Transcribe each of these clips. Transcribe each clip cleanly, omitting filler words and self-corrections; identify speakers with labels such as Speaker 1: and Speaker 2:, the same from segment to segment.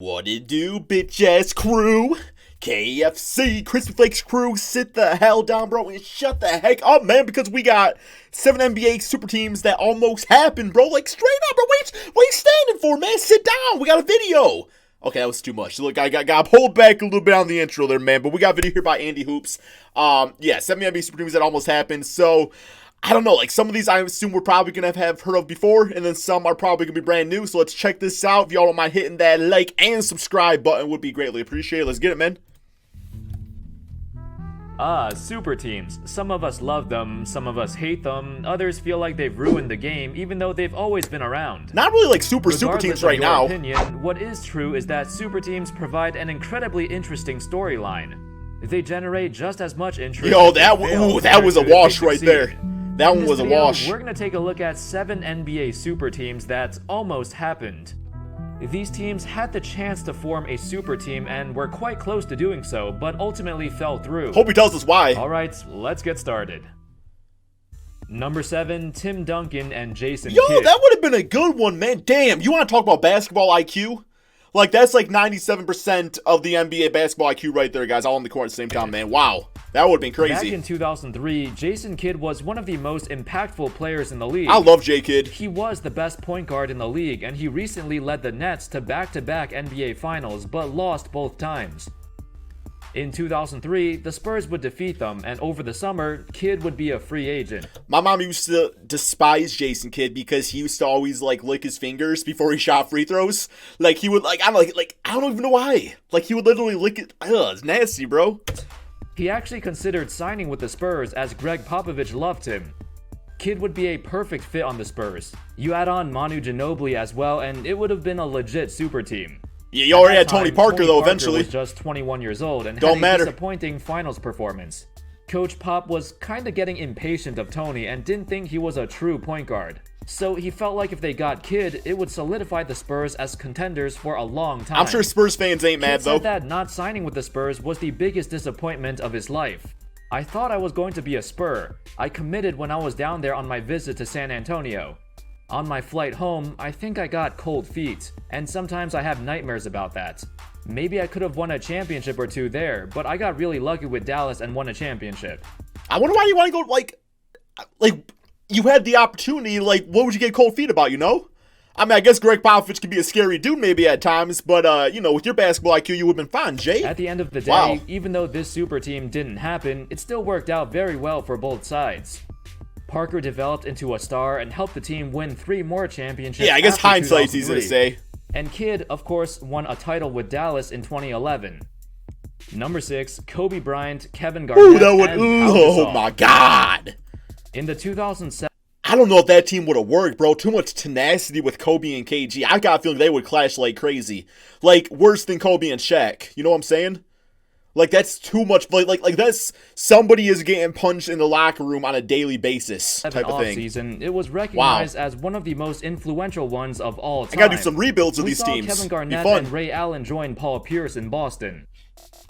Speaker 1: What it do, bitch-ass crew? KFC, Crispy Flakes crew, sit the hell down, bro, and shut the heck up, man, because we got 7 NBA super teams that almost happened, bro. Like, straight up, bro, what are you standing for, man? Sit down, we got a video. Okay, that was too much. Look, I got pulled back a little bit on the intro there, man, but we got a video here by Andy Hoops. Yeah, 7 NBA super teams that almost happened, so I don't know, like, some of these I assume we're probably going to have heard of before, and then some are probably going to be brand new, so let's check this out. If y'all don't mind hitting that like and subscribe button, would be greatly appreciated. Let's get it, man.
Speaker 2: Super teams. Some of us love them, some of us hate them, others feel like they've ruined the game, even though they've always been around.
Speaker 1: Not really like super teams right now.
Speaker 2: Opinion, what is true is that super teams provide an incredibly interesting storyline. They generate just as much interest.
Speaker 1: Yo, that was a wash right there. That one was a wash.
Speaker 2: We're going to take a look at 7 NBA super teams that almost happened. These teams had the chance to form a super team and were quite close to doing so, but ultimately fell through.
Speaker 1: Hope he tells us why.
Speaker 2: Alright, let's get started. Number 7, Tim Duncan and Jason
Speaker 1: Yo,
Speaker 2: Kidd.
Speaker 1: that would have been a good one, man. Damn, you want to talk about basketball IQ? Like, that's like 97% of the NBA basketball IQ right there, guys, all on the court at the same time, man. Wow. That would have been crazy.
Speaker 2: Back in 2003, Jason Kidd was one of the most impactful players in the league.
Speaker 1: I love J-Kidd.
Speaker 2: He was the best point guard in the league, and he recently led the Nets to back-to-back NBA Finals, but lost both times. In 2003, the Spurs would defeat them, and over the summer, Kidd would be a free agent.
Speaker 1: My mom used to despise Jason Kidd because he used to always, like, lick his fingers before he shot free throws. Like, he would, like, I don't even know why. Like, he would literally lick it. Ugh, it's nasty, bro.
Speaker 2: He actually considered signing with the Spurs as Greg Popovich loved him. Kidd would be a perfect fit on the Spurs. You add on Manu Ginobili as well, and it would have been a legit super team.
Speaker 1: Yeah, you already had Tony Parker, though, eventually.
Speaker 2: Was just 21 years old and
Speaker 1: had
Speaker 2: a disappointing finals performance. Coach Pop was kinda getting impatient of Tony and didn't think he was a true point guard. So he felt like if they got Kidd, it would solidify the Spurs as contenders for a long time.
Speaker 1: I'm sure Spurs fans ain't mad, though.
Speaker 2: Kidd said that not signing with the Spurs was the biggest disappointment of his life. I thought I was going to be a Spur. I committed when I was down there on my visit to San Antonio. On my flight home, I think I got cold feet, and sometimes I have nightmares about that. Maybe I could have won a championship or two there, but I got really lucky with Dallas and won a championship.
Speaker 1: I wonder why you want to go, like, you had the opportunity, like, what would you get cold feet about, you know? I mean, I guess Greg Popovich could be a scary dude maybe at times, but, you know, with your basketball IQ, you would have been fine, Jay.
Speaker 2: At the end of the day, even though this super team didn't happen, it still worked out very well for both sides. Parker developed into a star and helped the team win 3 more championships.
Speaker 1: Yeah, I guess hindsight's easy to say.
Speaker 2: And Kidd, of course, won a title with Dallas in 2011. Number 6, Kobe Bryant, Kevin Garnett,
Speaker 1: oh my God.
Speaker 2: In the 2007...
Speaker 1: I don't know if that team would have worked, bro. Too much tenacity with Kobe and KG. I got a feeling they would clash like crazy. Like, worse than Kobe and Shaq. You know what I'm saying? Like, that's too much. Like that's somebody is getting punched in the locker room on a daily basis type of thing.
Speaker 2: Season, it was recognized as one of the most influential ones of all time.
Speaker 1: I gotta do some rebuilds of these teams.
Speaker 2: Kevin Garnett and Ray Allen join Paul Pierce in Boston.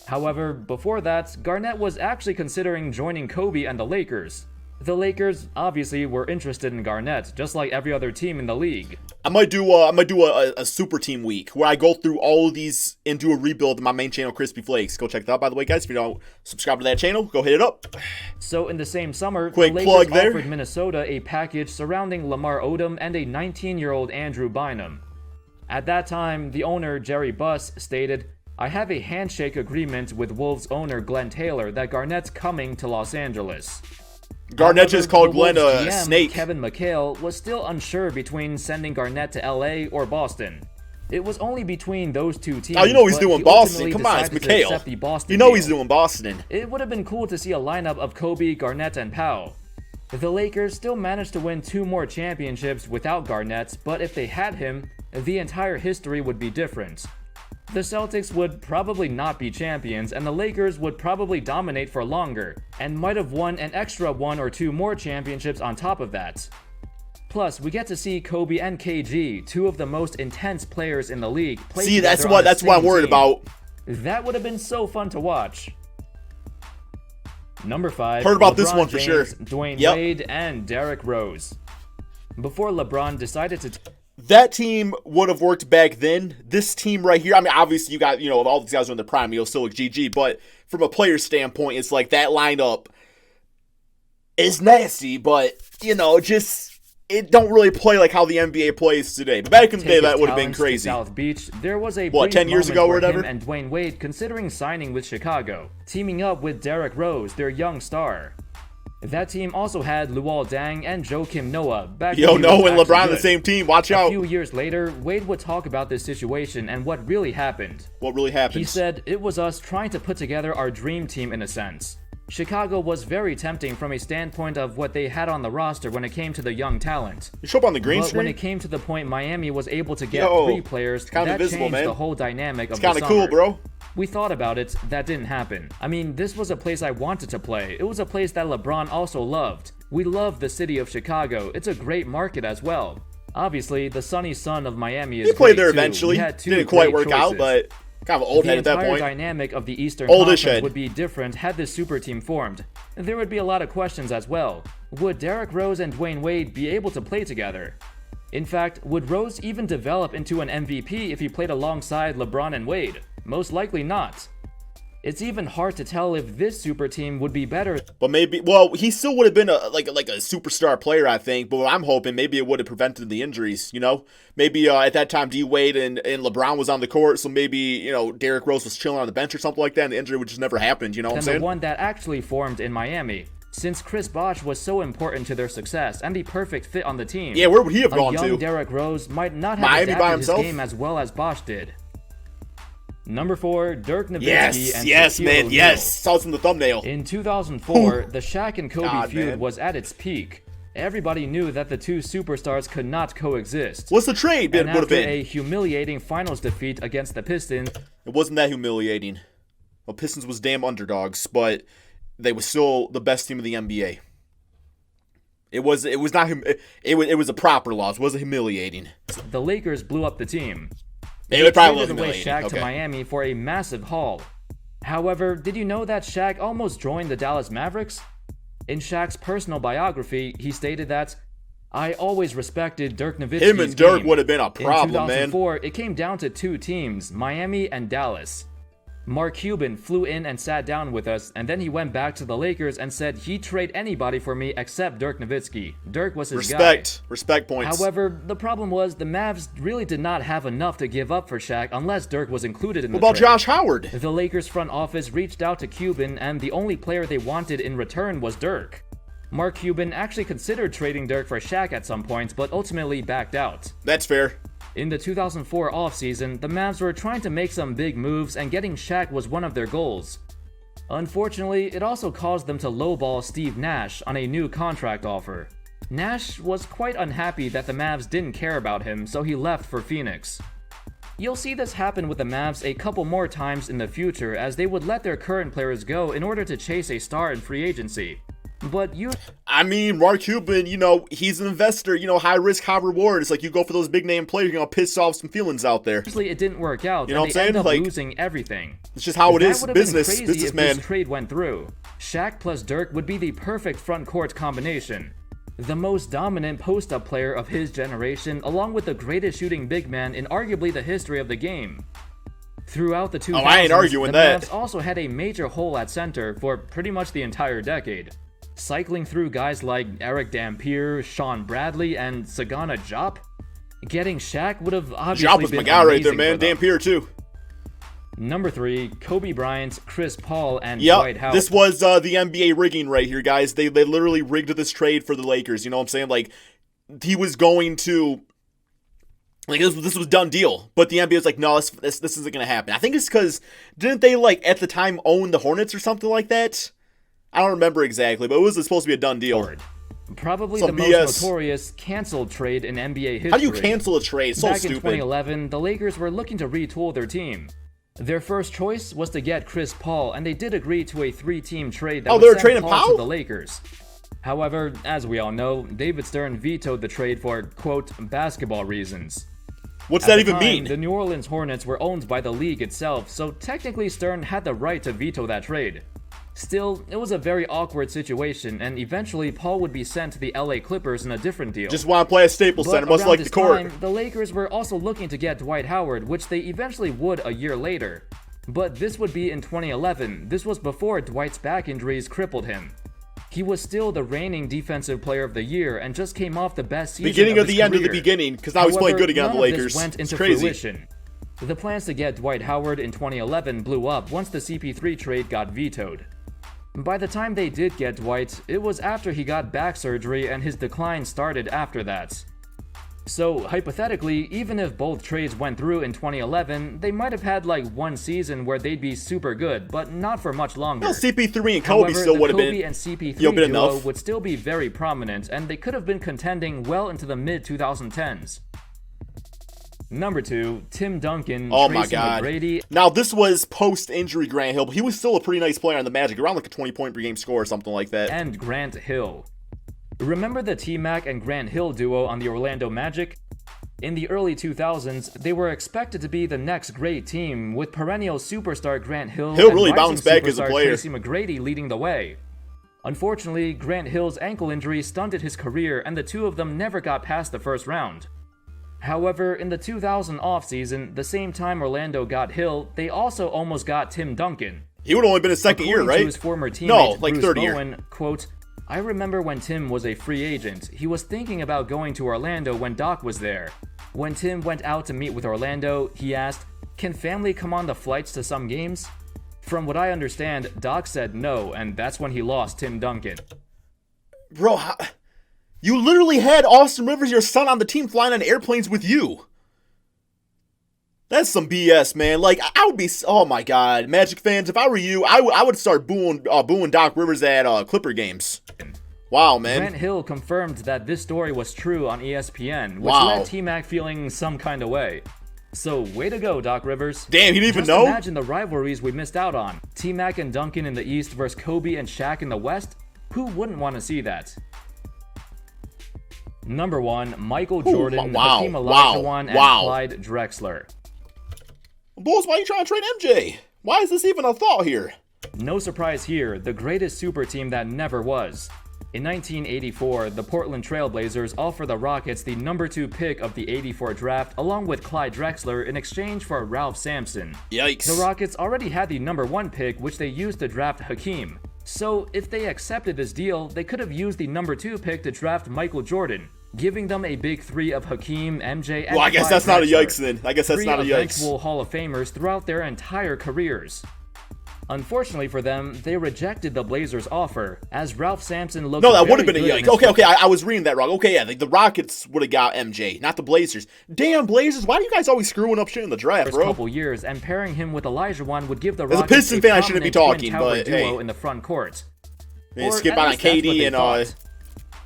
Speaker 2: However, before that, Garnett was actually considering joining Kobe and the Lakers. The Lakers obviously were interested in Garnett, just like every other team in the league.
Speaker 1: I might do a super team week where I go through all of these and do a rebuild of my main channel, Crispy Flakes. Go check that out, by the way, guys. If you don't subscribe to that channel, go hit it up.
Speaker 2: So in the same summer,
Speaker 1: Quick
Speaker 2: the
Speaker 1: plug
Speaker 2: Lakers
Speaker 1: there.
Speaker 2: offered Minnesota a package surrounding Lamar Odom and a 19-year-old Andrew Bynum. At that time, the owner, Jerry Buss, stated, "I have a handshake agreement with Wolves owner Glenn Taylor that Garnett's coming to Los Angeles."
Speaker 1: Garnett just called Glenn a snake.
Speaker 2: Kevin McHale was still unsure between sending Garnett to LA or Boston. It was only between those two teams.
Speaker 1: Oh, you know he's doing Boston. Come on, it's McHale. You know he's doing Boston.
Speaker 2: It would have been cool to see a lineup of Kobe, Garnett, and Powell. The Lakers still managed to win 2 more championships without Garnett, but if they had him, the entire history would be different. The Celtics would probably not be champions, and the Lakers would probably dominate for longer, and might have won an extra 1 or 2 more championships on top of that. Plus, we get to see Kobe and KG, 2 of the most intense players in the league, play together. See, that's what I'm worried about. That would have been so fun to watch. Number 5.
Speaker 1: Heard about
Speaker 2: LeBron
Speaker 1: this one for
Speaker 2: James,
Speaker 1: sure.
Speaker 2: Dwyane Wade, and Derrick Rose. Before LeBron decided to...
Speaker 1: that team would have worked back then. This team right here, I mean, obviously you got, if all these guys are in the prime, you'll still look GG, but from a player standpoint, it's like that lineup is nasty, but, it don't really play like how the NBA plays today. But back in the day, that would have been crazy.
Speaker 2: South Beach, there was a
Speaker 1: 10 years ago or whatever?
Speaker 2: Him and Dwyane Wade considering signing with Chicago, teaming up with Derrick Rose, their young star. That team also had Luol Deng and Joakim Noah back
Speaker 1: Noah and LeBron on the same team. Watch out.
Speaker 2: A few years later, Wade would talk about this situation and what really happened.
Speaker 1: What really happened?
Speaker 2: He said, "It was us trying to put together our dream team in a sense. Chicago was very tempting from a standpoint of what they had on the roster when it came to the young talent.
Speaker 1: You show up on the green
Speaker 2: but
Speaker 1: screen?
Speaker 2: when it came to the point Miami was able to get 3 players, that changed the whole dynamic of the summer.
Speaker 1: It's kind of cool, bro.
Speaker 2: We thought about it, that didn't happen. I mean, this was a place I wanted to play. It was a place that LeBron also loved. We love the city of Chicago. It's a great market as well. Obviously, the sunny sun of Miami is
Speaker 1: He played there
Speaker 2: too.
Speaker 1: eventually. Didn't quite work out, but kind of old head at that point.
Speaker 2: The entire dynamic of the Eastern Conference would be different had this super team formed. There would be a lot of questions as well. Would Derrick Rose and Dwyane Wade be able to play together? In fact, would Rose even develop into an MVP if he played alongside LeBron and Wade? Most likely not. It's even hard to tell if this super team would be better.
Speaker 1: But maybe, he still would have been a superstar player, I think. But what I'm hoping, maybe it would have prevented the injuries, Maybe at that time, D. Wade and LeBron was on the court, so maybe, Derrick Rose was chilling on the bench or something like that, and the injury would just never happen, you know what I'm saying?
Speaker 2: The one that actually formed in Miami. Since Chris Bosh was so important to their success and the perfect fit on the team.
Speaker 1: Yeah, where would he have gone to?
Speaker 2: A young Derrick Rose might not have adapted his game as well as Bosh did. Number 4, Dirk Nowitzki and Shaquille O'Neal.
Speaker 1: Yes, saw it in the thumbnail.
Speaker 2: In 2004, the Shaq and Kobe feud was at its peak. Everybody knew that the two superstars could not coexist.
Speaker 1: What's the trade would have been?
Speaker 2: After a humiliating finals defeat against the Pistons,
Speaker 1: it wasn't that humiliating. Well, Pistons was damn underdogs, but they were still the best team of the NBA. It was not it was a proper loss. It wasn't humiliating.
Speaker 2: The Lakers blew up the team.
Speaker 1: They probably
Speaker 2: traded away Shaq to Miami for a massive haul. However, did you know that Shaq almost joined the Dallas Mavericks? In Shaq's personal biography, he stated that, "I always respected Dirk Nowitzki's
Speaker 1: Him and Dirk
Speaker 2: game.
Speaker 1: would have been a problem, man."
Speaker 2: In 2004, it came down to 2 teams, Miami and Dallas. Mark Cuban flew in and sat down with us, and then he went back to the Lakers and said he'd trade anybody for me except Dirk Nowitzki. Dirk was his guy.
Speaker 1: Respect points.
Speaker 2: However, the problem was the Mavs really did not have enough to give up for Shaq unless Dirk was included in the trade.
Speaker 1: What about Josh Howard?
Speaker 2: The Lakers front office reached out to Cuban, and the only player they wanted in return was Dirk. Mark Cuban actually considered trading Dirk for Shaq at some point, but ultimately backed out.
Speaker 1: That's fair.
Speaker 2: In the 2004 offseason, the Mavs were trying to make some big moves, and getting Shaq was one of their goals. Unfortunately, it also caused them to lowball Steve Nash on a new contract offer. Nash was quite unhappy that the Mavs didn't care about him, so he left for Phoenix. You'll see this happen with the Mavs a couple more times in the future, as they would let their current players go in order to chase a star in free agency. But
Speaker 1: Mark Cuban, he's an investor, high risk, high reward. It's like you go for those big name players, you're going to piss off some feelings out there.
Speaker 2: Obviously, it didn't work out.
Speaker 1: You know what I'm saying?
Speaker 2: End up losing everything.
Speaker 1: It's just how it is. Businessman.
Speaker 2: If this trade went through. Shaq plus Dirk would be the perfect front court combination. The most dominant post-up player of his generation, along with the greatest shooting big man in arguably the history of the game. Throughout the 2000s,
Speaker 1: I ain't arguing
Speaker 2: the
Speaker 1: that.
Speaker 2: Mavs also had a major hole at center for pretty much the entire decade. Cycling through guys like Eric Dampier, Sean Bradley, and Sagana Diop. Getting Shaq would have obviously
Speaker 1: Diop was
Speaker 2: been
Speaker 1: my guy right there,
Speaker 2: amazing
Speaker 1: man. Dampier too.
Speaker 2: Number 3, Kobe Bryant, Chris Paul, and Dwight Howard.
Speaker 1: This was the NBA rigging right here, guys. They literally rigged this trade for the Lakers. You know what I'm saying? Like, he was going to... Like, this was done deal. But the NBA was like, no, this isn't going to happen. I think it's because, didn't they, at the time, own the Hornets or something like that? I don't remember exactly, but it was supposed to be a done deal.
Speaker 2: Probably the most notorious canceled trade in NBA history.
Speaker 1: How do you cancel a trade? So
Speaker 2: Back
Speaker 1: stupid.
Speaker 2: In 2011, the Lakers were looking to retool their team. Their first choice was to get Chris Paul, and they did agree to a 3-team trade that would send Paul to the Lakers. However, as we all know, David Stern vetoed the trade for, quote, basketball reasons.
Speaker 1: What's that even mean?
Speaker 2: The New Orleans Hornets were owned by the league itself, so technically Stern had the right to veto that trade. Still, it was a very awkward situation, and eventually Paul would be sent to the LA Clippers in a different deal.
Speaker 1: Just want to play at Staples Center, much like the court.
Speaker 2: Time, the Lakers were also looking to get Dwight Howard, which they eventually would a year later. But this would be in 2011. This was before Dwight's back injuries crippled him. He was still the reigning Defensive Player of the Year and just came off the best season
Speaker 1: beginning of
Speaker 2: his
Speaker 1: the end of
Speaker 2: career.
Speaker 1: the beginning, because now he's playing good again on the Lakers.
Speaker 2: Went into
Speaker 1: it's crazy.
Speaker 2: fruition. The plans to get Dwight Howard in 2011 blew up once the CP3 trade got vetoed. By the time they did get Dwight, it was after he got back surgery and his decline started after that. So, hypothetically, even if both trades went through in 2011, they might have had like one season where they'd be super good, but not for much longer.
Speaker 1: Well, CP3 and Kobe
Speaker 2: However,
Speaker 1: still would have been.
Speaker 2: Kobe and CP3
Speaker 1: been
Speaker 2: duo
Speaker 1: enough.
Speaker 2: would still be very prominent, and they could have been contending well into the mid-2010s. Number 2, Tim Duncan,
Speaker 1: Oh my
Speaker 2: Tracy
Speaker 1: God.
Speaker 2: McGrady.
Speaker 1: Now, this was post-injury Grant Hill, but he was still a pretty nice player on the Magic, around like a 20-point per game score or something like that.
Speaker 2: And Grant Hill. Remember the T-Mac and Grant Hill duo on the Orlando Magic? In the early 2000s, they were expected to be the next great team, with perennial superstar Grant Hill and
Speaker 1: really
Speaker 2: rising
Speaker 1: bounced back as a
Speaker 2: superstar
Speaker 1: player.
Speaker 2: Tracy McGrady leading the way. Unfortunately, Grant Hill's ankle injury stunted his career, and the two of them never got past the first round. However, in the 2000 offseason, the same time Orlando got Hill, they also almost got Tim Duncan.
Speaker 1: He would have only been his second year,
Speaker 2: According
Speaker 1: right?
Speaker 2: to his former teammate,
Speaker 1: No, like
Speaker 2: Bruce
Speaker 1: third
Speaker 2: Bowen,
Speaker 1: year.
Speaker 2: quote, "I remember when Tim was a free agent. He was thinking about going to Orlando when Doc was there. When Tim went out to meet with Orlando, he asked, 'Can family come on the flights to some games?' From what I understand, Doc said no, and that's when he lost Tim Duncan."
Speaker 1: Bro, you literally had Austin Rivers, your son, on the team flying on airplanes with you. That's some BS, man. Like, I would be, oh my God, Magic fans, if I were you, I would start booing Doc Rivers at Clipper games. Wow, man.
Speaker 2: Grant Hill confirmed that this story was true on ESPN, which
Speaker 1: Wow.
Speaker 2: led T-Mac feeling some kind of way. So, way to go, Doc Rivers.
Speaker 1: Damn, he didn't even
Speaker 2: Just
Speaker 1: know?
Speaker 2: imagine the rivalries we missed out on. T-Mac and Duncan in the East versus Kobe and Shaq in the West? Who wouldn't want to see that? Number 1, Michael Jordan,
Speaker 1: wow,
Speaker 2: Hakeem
Speaker 1: wow,
Speaker 2: Olajuwon, and
Speaker 1: wow.
Speaker 2: Clyde Drexler.
Speaker 1: Bulls, why are you trying to trade MJ? Why is this even a thought here?
Speaker 2: No surprise here, the greatest super team that never was. In 1984, the Portland Trail Blazers offered the Rockets the number 2 pick of the '84 draft along with Clyde Drexler in exchange for Ralph Sampson.
Speaker 1: Yikes.
Speaker 2: The Rockets already had the number 1 pick, which they used to draft Hakeem. So if they accepted this deal, they could have used the number 2 pick to draft Michael Jordan, giving them a big 3 of Hakeem, MJ, and
Speaker 1: Well, I guess
Speaker 2: Clyde
Speaker 1: that's not a
Speaker 2: Drexler.
Speaker 1: yikes then. I guess that's
Speaker 2: 3
Speaker 1: not a yikes.
Speaker 2: eventual Hall of Famers throughout their entire careers. Unfortunately for them, they rejected the Blazers' offer, as Ralph Sampson looked
Speaker 1: No, that would
Speaker 2: very
Speaker 1: have been a
Speaker 2: good in
Speaker 1: yikes.
Speaker 2: his
Speaker 1: Okay, I was reading that wrong. Okay, yeah, the Rockets would have got MJ, not the Blazers. Damn, Blazers, why do you guys always screwing up shit in the draft,
Speaker 2: first
Speaker 1: bro?
Speaker 2: couple years, and pairing him with Olajuwon would give the
Speaker 1: As a
Speaker 2: Rockets
Speaker 1: Piston fan, I shouldn't be
Speaker 2: prominent
Speaker 1: talking,
Speaker 2: twin-tower
Speaker 1: but,
Speaker 2: duo
Speaker 1: hey.
Speaker 2: in the front court.
Speaker 1: Man,
Speaker 2: Or
Speaker 1: skip
Speaker 2: at
Speaker 1: out on
Speaker 2: least that's what
Speaker 1: KD
Speaker 2: they
Speaker 1: and
Speaker 2: thought.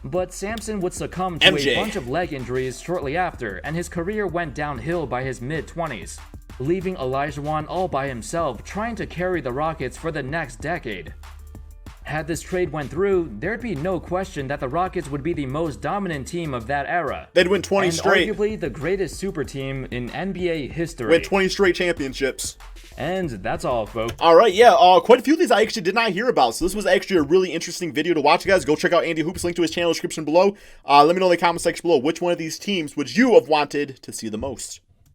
Speaker 2: But Sampson would succumb to
Speaker 1: MJ.
Speaker 2: a bunch of leg injuries shortly after, and his career went downhill by his mid-20s, leaving Olajuwon all by himself trying to carry the Rockets for the next decade. Had this trade went through, there'd be no question that the Rockets would be the most dominant team of that era.
Speaker 1: They'd win 20
Speaker 2: and
Speaker 1: straight.
Speaker 2: arguably the greatest super team in NBA history.
Speaker 1: Win 20 straight championships.
Speaker 2: And that's all, folks.
Speaker 1: All right, yeah, quite a few of these I actually did not hear about, so this was actually a really interesting video to watch, guys. Go check out Andy Hoops, link to his channel description below. Let me know in the comment section below which one of these teams would you have wanted to see the most.